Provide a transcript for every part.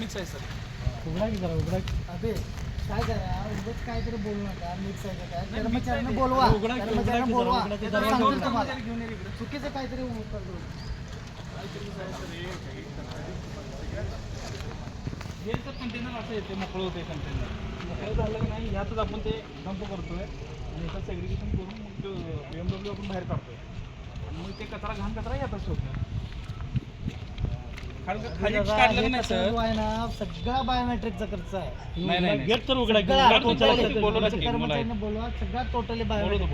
Mix आहे sir. उघडा की जरा उघडा की. अबे काय करा उगाच काहीतरी बोलू नका मिक्स आहे का नाही, कर्मचाऱ्यांना mix आहे. बोलवा उघडा की, कर्मचाऱ्यांना उघडा की, बोलवा उघडा की, ते जरा सांगतील उघडा. तुम्हाला घेऊन ये इकडे. चुकीचं काहीतरी उत्तर देऊ. हे तर कंटेनर असं येते मोकळं होते कंटेनर. मोकळं झालं की नाही ह्यातच आपण ते डंप करतोय आणि याचं सेग्रिगेशन करून मग BMW आपण बाहेर काढतोय आणि मग ते कचरा घाण कचरा यातच होतो. खाली दादा, काढलं हे नाही कसं सर. जो आहे ना सगळा बायोमेट्रिकचा खर्च आहे नाही गेट तर उघडा की. सगळा उघडा तुमच्या totally वरती बोलवलं की मुलं कर्मचाऱ्यांना बोलवा सगळा टोटली बायोमेट्रिक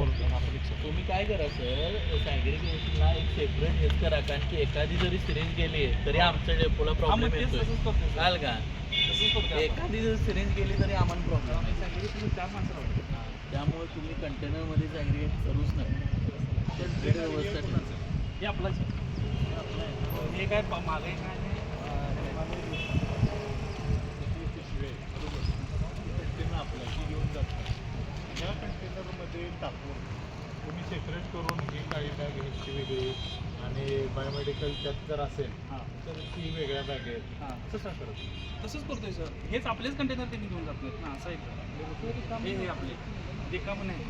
तुम्ही काय करा सर सॅग्रिगेशनला एक सेपरेट हेच करा कारण की एखादी जरी सिरिंज गेली तरी आमच्या डेपोला प्रॉब्लेम येतोय चाल का एखादी जर सिरिंज गेली तरी आम्हाला प्रॉब्लेम त्यामुळे तुम्ही कंटेनरमध्ये सॅग्रिगेट करूच नका व्यवस्था ठेवा. हे आपलाच आहे. हे काय मागे काय घेऊन जातात ह्या कंटेनरमध्ये टाकून तुम्ही सेपरेट करून ही काही बॅग ह्याची वेगळी आणि बायोमेडिकल त्यात जर असेल तर ती वेगळ्या बॅग आहेत हां तसंच करतोय सर. हेच आपलेच कंटेनर त्यांनी घेऊन जात नाहीत ना असं आहे. हे आपले रिकामं नाही.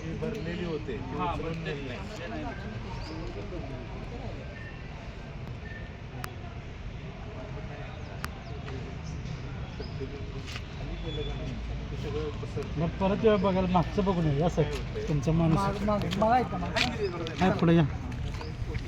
ही भरलेली होते ती हां उचलून बरं नेली नाही. ते नाही. खाली गेलं का नाही ते सगळं पसरतं. मग परत बघायला मागचं बघून या सर तुमचा माणूस मला ऐका काय पुढे या.